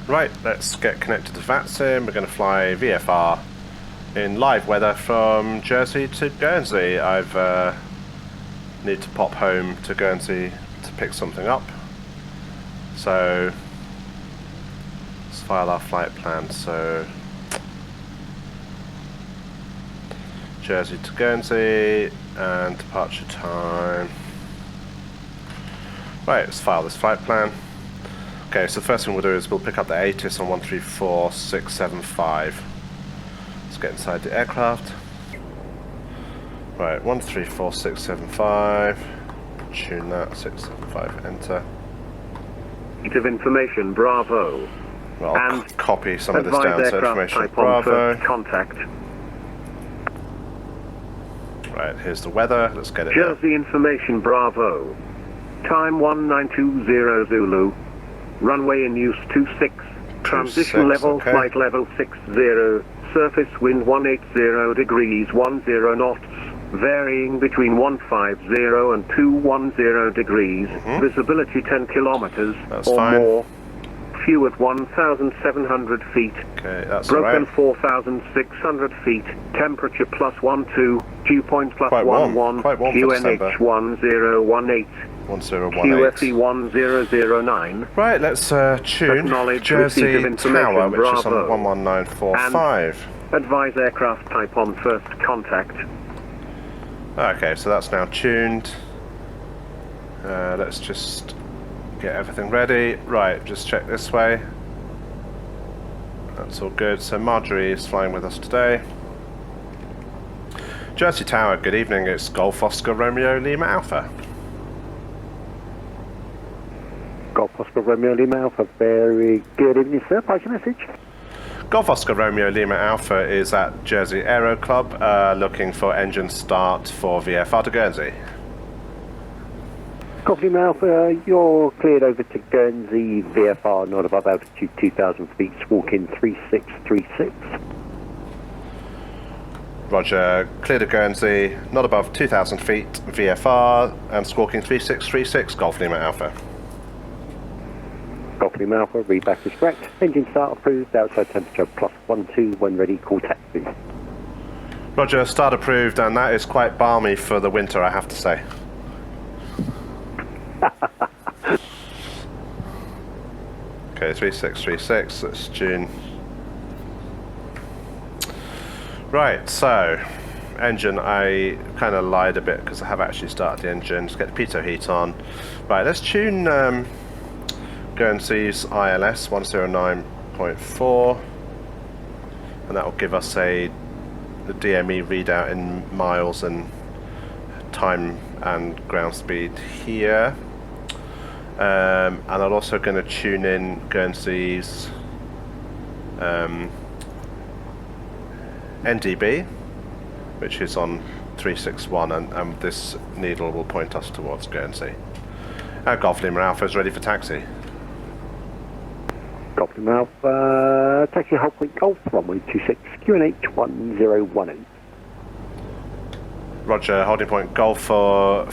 Right, let's get connected to VATSIM. We're going to fly VFR in live weather from Jersey to Guernsey. I've need to pop home to Guernsey to pick something up. So let's file our flight plan. So Jersey to Guernsey and departure time. Right, let's file this flight plan. Okay, so the first thing we'll do is we'll pick up the ATIS on 134675. Let's get inside the aircraft. Right, 134675. Tune that, 675, enter. Bit of information, Bravo. Well, I'll copy some of this down to information, type Bravo. On contact. Right, here's the weather, let's get it Jersey information, Bravo. Time 1920 Zulu. Runway in use 26. Transition level, okay. flight level 60. Surface wind 180 degrees 10 knots. Varying between 150 and 210 degrees. Visibility 10 kilometers That's or fine. more. Fuel at 1,700 feet. Okay, that's Broken alright. 4,600 feet. Temperature +12. Dew point Quite warm. +11. Quite warm for December. QNH 1018. 1018. QFE 1009. Right, let's tune Acknowledge receipt Jersey of information, Tower, which is on Bravo. 11945. Advise aircraft type on first contact. Okay, so that's now tuned. Let's just get everything ready. Right, just check this way. That's all good. So Marjorie is flying with us today. Jersey Tower, good evening. It's Golf Oscar Romeo Lima Alpha. Golf Oscar Romeo Lima Alpha, very good evening, sir. Pass your message. Golf Oscar Romeo Lima Alpha is at Jersey Aero Club, looking for engine start for VFR to Guernsey. Golf Lima Alpha, you're cleared over to Guernsey, VFR, not above altitude 2,000 feet, squawk in 3636. Roger, clear to Guernsey, not above 2,000 feet, VFR, and squawking 3636, Golf Lima Alpha. Golf Lima Alpha, read back is correct. Engine start approved, outside temperature +12, when ready, call taxi. Roger, start approved, and that is quite balmy for the winter, I have to say. Okay, 3636, that's June. Right, so, engine, I kind of lied a bit because I have actually started the engine. Just get the pitot heat on. Right, let's tune Guernsey's ILS 109.4, and that will give us the DME readout in miles and time and ground speed here. And I'm also going to tune in Guernsey's NDB, which is on 361, and this needle will point us towards Guernsey. Golf Lima Alpha is ready for taxi. Golf Lima Alpha, taxi hold point Golf, runway 26, QNH 1018. Roger, holding point Golf for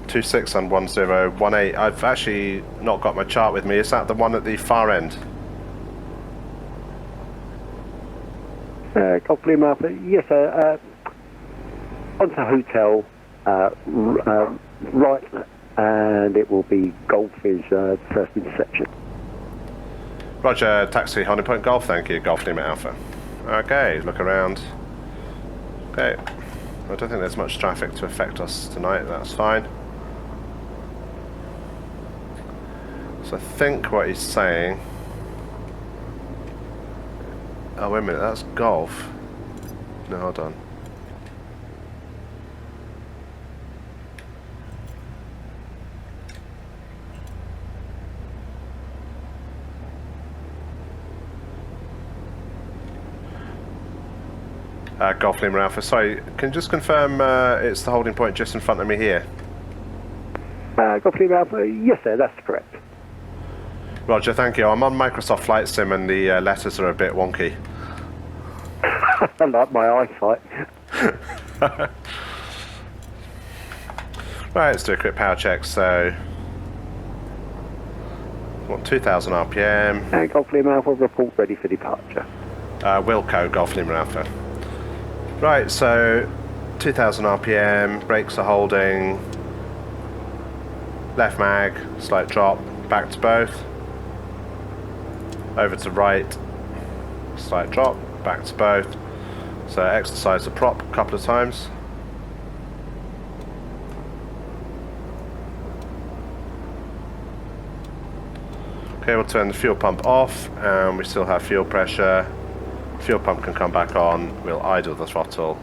26 and 1018. I've actually not got my chart with me. Is that the one at the far end? Golf Lima Alpha, yes sir, onto hotel, right, and it will be Golf is first intersection. Roger, taxi, holding point Golf, thank you, Golf Lima Alpha. Okay, look around. Okay, I don't think there's much traffic to affect us tonight, that's fine. So I think what he's saying... Oh, wait a minute, that's Golf. No, hold on. Golf Lima Alpha, sorry, can you just confirm it's the holding point just in front of me here? Golf Lima Alpha, yes sir, that's correct. Roger, thank you. I'm on Microsoft Flight Sim and the letters are a bit wonky. I like my eyesight. Right, let's do a quick power check. So Want 2,000 RPM. And Golf Lima Alpha, report ready for departure. Wilco, Golf Lima Alpha. Right, so 2,000 RPM, brakes are holding, left mag, slight drop, back to both, over to right, slight drop, back to both. So exercise the prop a couple of times. Okay, we'll turn the fuel pump off, and we still have fuel pressure. Fuel pump can come back on. We'll idle the throttle.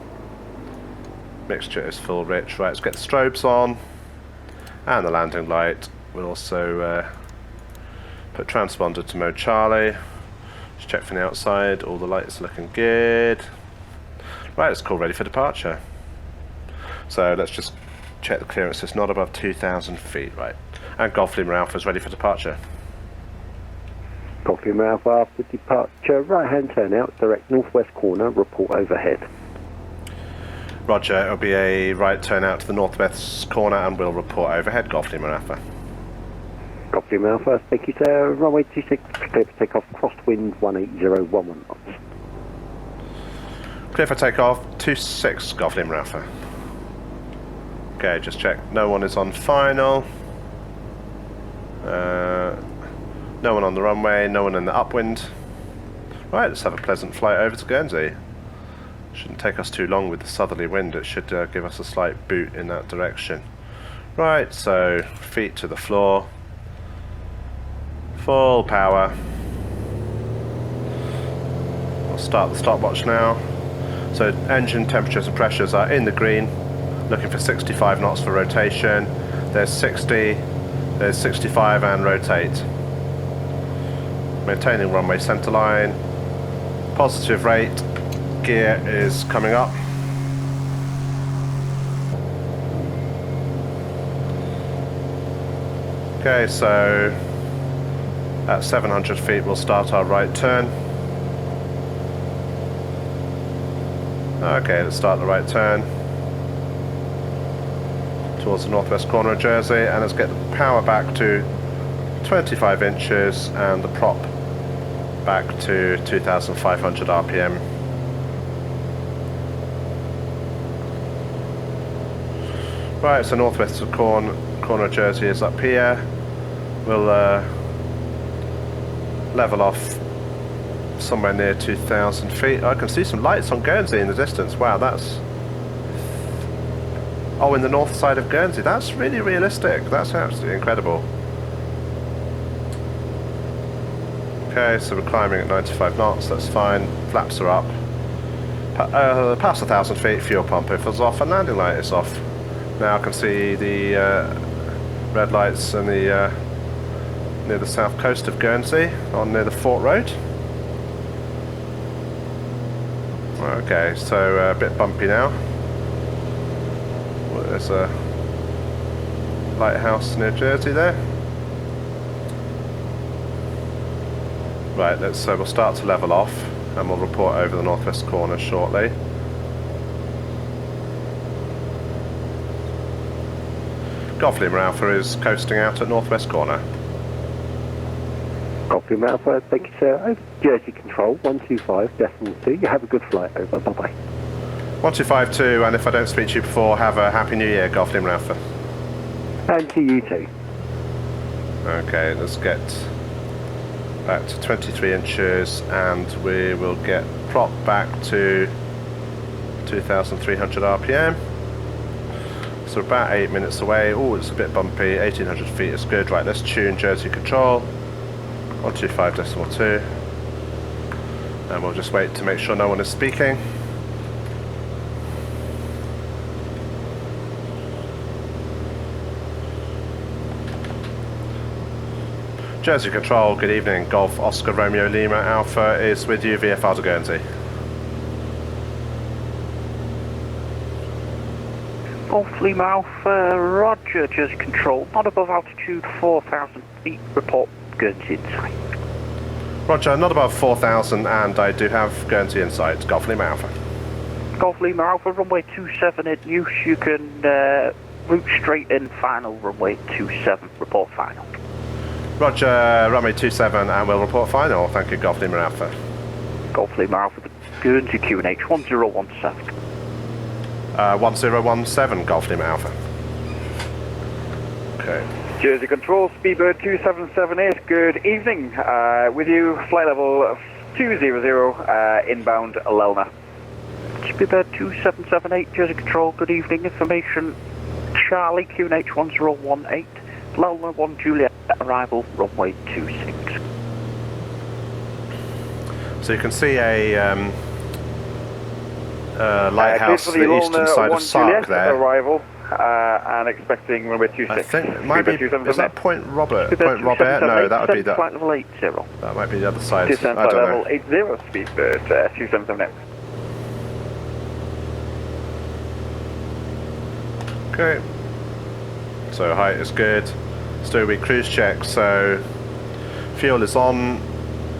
Mixture is full rich. Right, let's get the strobes on, and the landing light. We'll also put transponder to mode Charlie. Just check from the outside. All the lights are looking good. Right, let's call ready for departure. So let's just check the clearance. It's not above 2,000 feet, right? And Golf Lima Alpha is ready for departure. Golf Lima Alpha after departure, right hand turn out, direct northwest corner, report overhead. Roger, it'll be a right turn out to the northwest corner and we'll report overhead, Golf Lima Alpha. Golf Lima Alpha, thank you sir, runway 26, clear for takeoff, crosswind 18011 knots. Clear for takeoff, 26, Golf Lima Alpha. Okay, just check, no one is on final. No one on the runway, no one in the upwind. Right, let's have a pleasant flight over to Guernsey. Shouldn't take us too long with the southerly wind, it should give us a slight boot in that direction. Right, so feet to the floor. Full power. We'll start the stopwatch now. So engine temperatures and pressures are in the green, looking for 65 knots for rotation. There's 60, there's 65 and rotate. Maintaining runway centre line. Positive rate. Gear is coming up. Okay, so at 700 feet we'll start our right turn. Okay, let's start the right turn towards the northwest corner of Jersey, and let's get the power back to 25 inches and the prop back to 2,500 RPM. Right, so northwest corner of Jersey is up here. We'll level off somewhere near 2,000 feet. I can see some lights on Guernsey in the distance. Wow, that's... Oh, in the north side of Guernsey. That's really realistic. That's absolutely incredible. Okay, so we're climbing at 95 knots, that's fine. Flaps are up. Past 1,000 feet, fuel pump is off and landing light is off. Now I can see the red lights in the near the south coast of Guernsey, near the Fort Road. Okay, so a bit bumpy now. Well, there's a lighthouse near Jersey there. Right, we'll start to level off and we'll report over the northwest corner shortly. Golf Lima Alpha is coasting out at northwest corner. Golf Lima Alpha, thank you sir. Over Jersey Control, 125.2. You have a good flight, over, bye bye. 1252, and if I don't speak to you before, have a happy new year, Golf Lima Alpha. And to you too. Okay, let's get back to 23 inches and we will get prop back to 2,300 RPM. So about 8 minutes away. Oh, it's a bit bumpy. 1,800 feet is good. Right, let's tune Jersey Control. 125.2. And we'll just wait to make sure no one is speaking. Jersey Control, good evening. Golf Oscar Romeo Lima Alpha is with you, VFR to Guernsey. Golf Lima Alpha, Roger, Jersey Control, not above altitude 4,000 feet, report Guernsey in sight. Roger, not above 4,000 and I do have Guernsey in sight, Golf Lima Alpha. Golf Lima Alpha, runway 27 in use, you can route straight in, final runway 27, report final. Roger, runway 27, and we'll report final. Thank you, Golf Lima Alpha. Golf Lima Alpha, the Guernsey QNH 1017. 1017, Golf Lima Alpha. Okay. Jersey Control, Speedbird 2778, good evening. With you, flight level 200, inbound Lelna. Speedbird 2778, Jersey Control, good evening. Information, Charlie QNH 1018, Lelna 1 Juliet, arrival runway 26. So you can see a lighthouse to the eastern side of Sark there. Arrival, and expecting runway 26. I think it might be, is that Point Robert? Point Robert? No, that would be the... Flight level 80. That might be the other side. Descent I flight don't level know. 80, Speedbird 2778. Okay. So height is good. Stowaway cruise check. So fuel is on.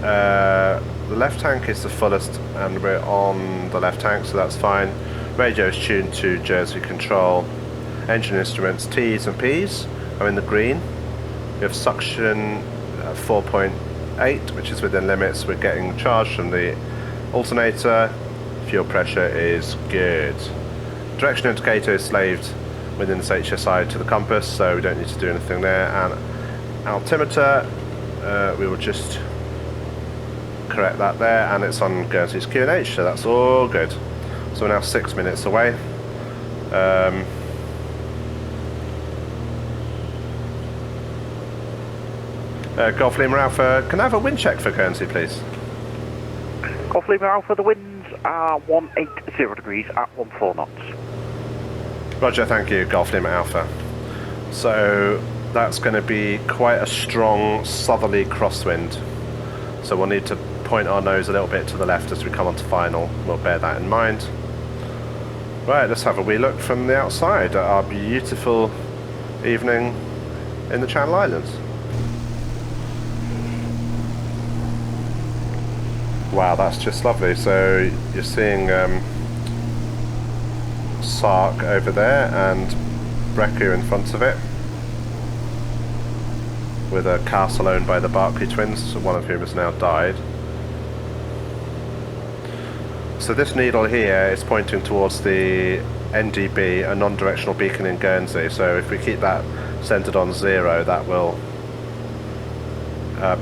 The left tank is the fullest, and we're on the left tank, so that's fine. Radio is tuned to Jersey Control. Engine instruments T's and P's are in the green. We have suction 4.8, which is within limits. We're getting charge from the alternator. Fuel pressure is good. Direction indicator is slaved within this HSI to the compass, so we don't need to do anything there. And altimeter, we will just correct that there, and it's on Guernsey's QNH, so that's all good. So we're now 6 minutes away. Golf Lima Alpha, can I have a wind check for Guernsey, please? Golf Lima Alpha, the winds are 180 degrees at 14 knots. Roger, thank you, Golf Lima Alpha. So that's going to be quite a strong southerly crosswind. So we'll need to point our nose a little bit to the left as we come onto final. We'll bear that in mind. Right, let's have a wee look from the outside at our beautiful evening in the Channel Islands. Wow, that's just lovely. So you're seeing Sark over there and Brecku in front of it, with a castle owned by the Barclay twins, one of whom has now died. So this needle here is pointing towards the NDB, a non-directional beacon in Guernsey. So if we keep that centered on 0, that will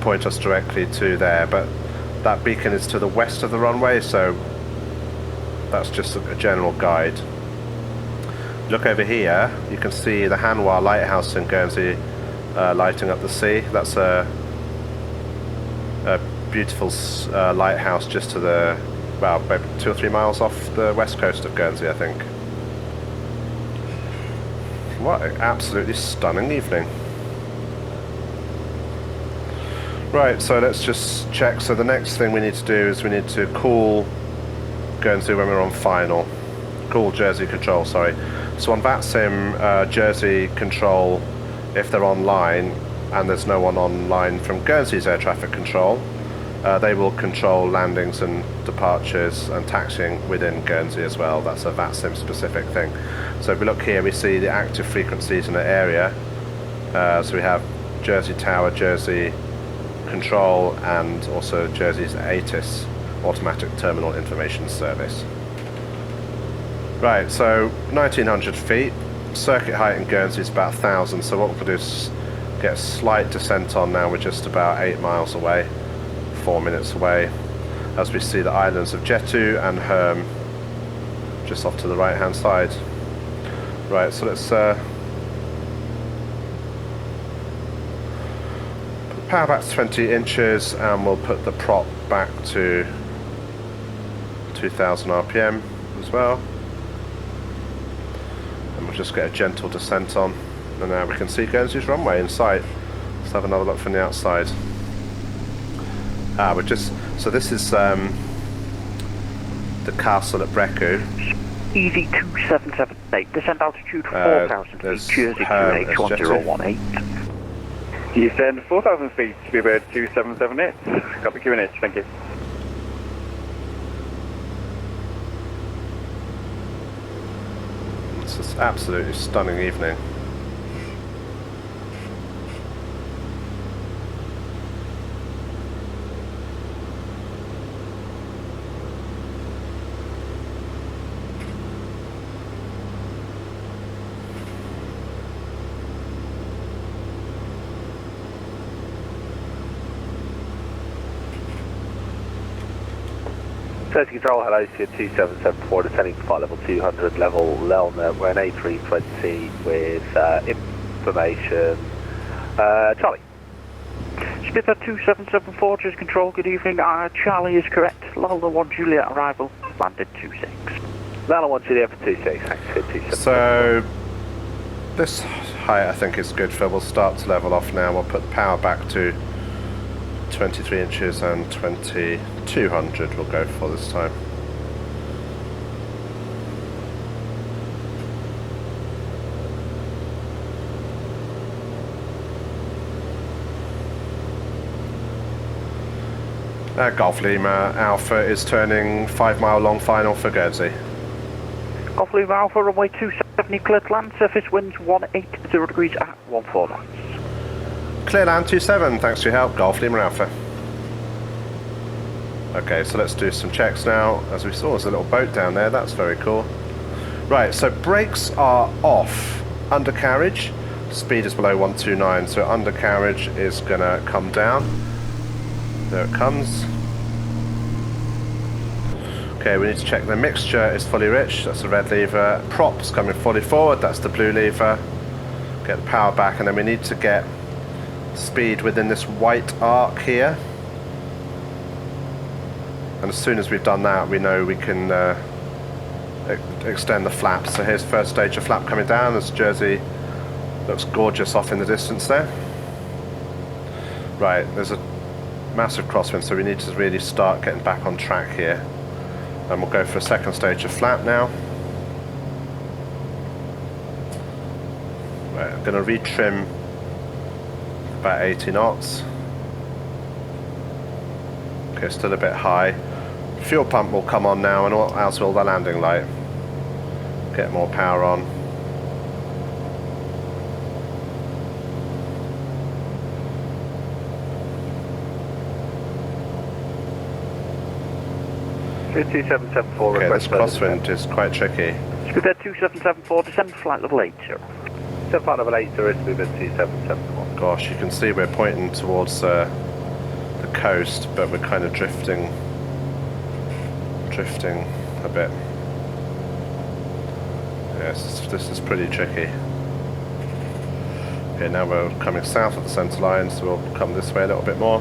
point us directly to there. But that beacon is to the west of the runway, so that's just a general guide. Look over here, you can see the Hanwha lighthouse in Guernsey lighting up the sea. That's a beautiful lighthouse just to the, well, maybe 2 or 3 miles off the west coast of Guernsey, I think. What an absolutely stunning evening. Right, so let's just check. So the next thing we need to do is we need to call Guernsey when we're on final. Call Jersey Control, sorry. So on VATSIM, Jersey Control, if they're online and there's no one online from Guernsey's air traffic control, they will control landings and departures and taxiing within Guernsey as well. That's a VATSIM specific thing. So if we look here, we see the active frequencies in the area. So we have Jersey Tower, Jersey Control, and also Jersey's ATIS, Automatic Terminal Information Service. Right, so 1900 feet. Circuit height in Guernsey is about 1000, so what we'll do is get a slight descent on now. We're just about 8 miles away, 4 minutes away, as we see the islands of Jetu and Herm just off to the right hand side. Right, so let's put the power back to 20 inches, and we'll put the prop back to 2000 RPM as well. And we'll just get a gentle descent on, and now we can see Guernsey's runway in sight. Let's have another look from the outside. We're just, so this is the castle at Brecku. Easy 2778, descent altitude 4,000 feet, Jersey QH 1018. Descend 4,000 feet, Speedbird 2778. Got the QNH, thank you. It's an absolutely stunning evening. 30 Control, hello to your 2774, descending to flight level 200, level Lelna. We're an A320 with information. Charlie. Spitzer 2774, Jersey Control, good evening. Charlie is correct. Lala 1 Juliet arrival, landed 26. Lala 1 Juliet for 26, thanks for 27. So this height I think is good for. We'll start to level off now. We'll put the power back to 23 inches and 2200 we'll go for this time. Golf Lima Alpha is turning 5 mile long final for Guernsey. Golf Lima Alpha, runway 270, clear to land, surface winds 180 degrees at 14 knots. Clear land 27, thanks for your help, Golf Lima Alpha. Okay, so let's do some checks now. As we saw, there's a little boat down there, that's very cool. Right, so brakes are off. Undercarriage, speed is below 129, so undercarriage is going to come down. There it comes. Okay, we need to check the mixture is fully rich, that's the red lever. Props coming fully forward, that's the blue lever. Get the power back, and then we need to get speed within this white arc here. And as soon as we've done that, we know we can extend the flaps. So here's first stage of flap coming down as Jersey looks gorgeous off in the distance there. Right, there's a massive crosswind, so we need to really start getting back on track here. And we'll go for a second stage of flap now. Right, I'm going to retrim about 80 knots. Okay, still a bit high. Fuel pump will come on now, and as will the landing light. Get more power on. So 2774, okay, this crosswind is quite tricky. Spitzer 2774, descend flight level 80. So flight level 80, is moving 2774. Gosh, you can see we're pointing towards the coast, but we're kind of drifting a bit. Yes, this is pretty tricky. Okay, now we're coming south of the centre line, so we'll come this way a little bit more.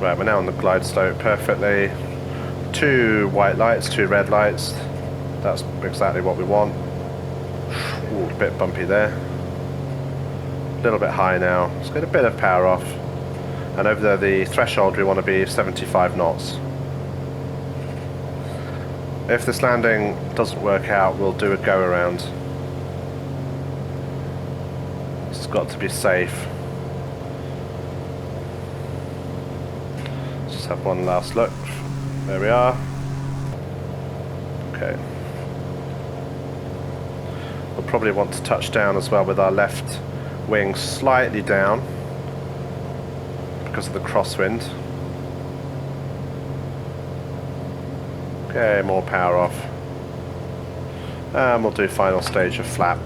Right, we're now on the glide slope perfectly. 2 white lights, 2 red lights. That's exactly what we want. Ooh, a bit bumpy there. A little bit high now. Let's get a bit of power off. And over there, the threshold we want to be 75 knots. If this landing doesn't work out, we'll do a go around. It's got to be safe. Let's just have one last look. There we are. Okay. We'll probably want to touch down as well with our left wing slightly down because of the crosswind. Okay, more power off. And we'll do final stage of flap.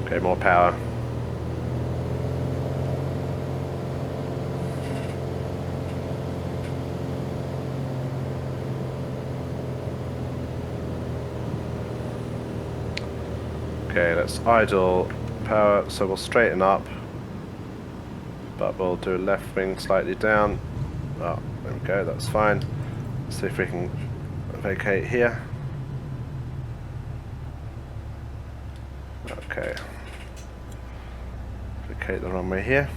Okay, more power. Okay, let's idle power, so we'll straighten up, but we'll do left wing slightly down. Oh, there we go, that's fine. Let's see if we can vacate here. Okay. Vacate the runway here.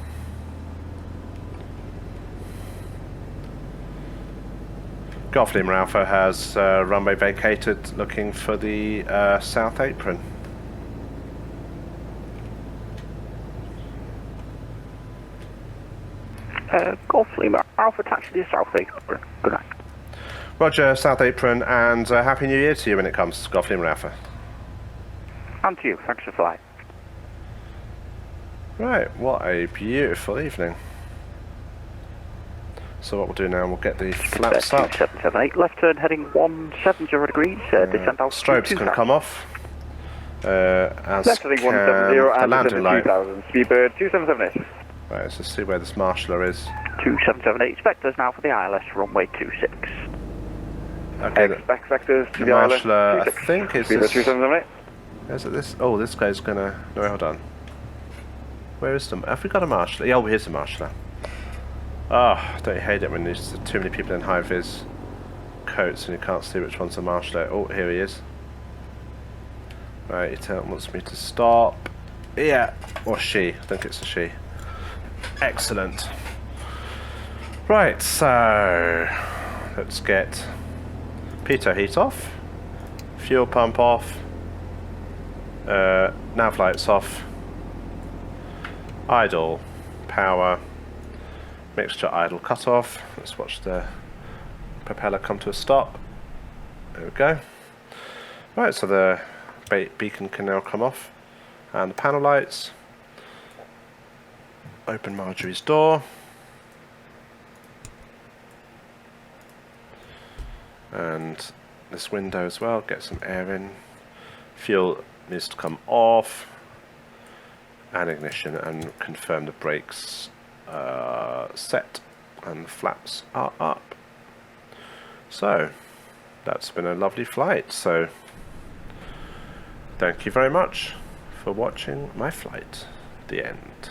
Golf Lima Alpha has runway vacated, looking for the south apron. Golf Lima Alpha, taxi to the south apron. Good night. Roger, south apron, and Happy New Year to you when it comes to Golf Lima Alpha. And to you, thanks for flying. Right, what a beautiful evening. So what we'll do now, we'll get the flaps up. 2778, left turn heading 170 degrees, descend altitude Strobes can come off. As Left heading can 170 the and landing light. 2000. Speedbird 2778. Right, let's just see where this marshaller is. 2778, expect us now for the ILS runway 26. Okay, Expect vectors to the the island. marshaller, I think, is Speedbird this. 2778. Is it this? Oh, this guy's gonna. No, hold on. Where is the? Have we got a marshaller? Yeah, oh, here's the marshaller. Oh, don't you hate it when there's too many people in high vis coats and you can't see which one's the marshaller? Oh, here he is. Right, he wants me to stop. Yeah, or she. I think it's a she. Excellent. Right, so let's get pitot heat off, fuel pump off, nav lights off, idle power, mixture idle cut off. Let's watch the propeller come to a stop. There we go. Right, so the beacon can now come off, and the panel lights. Open Marjorie's door. And this window as well, get some air in. Fuel needs to come off. And ignition, and confirm the brakes set and the flaps are up. So that's been a lovely flight. So thank you very much for watching my flight. The end.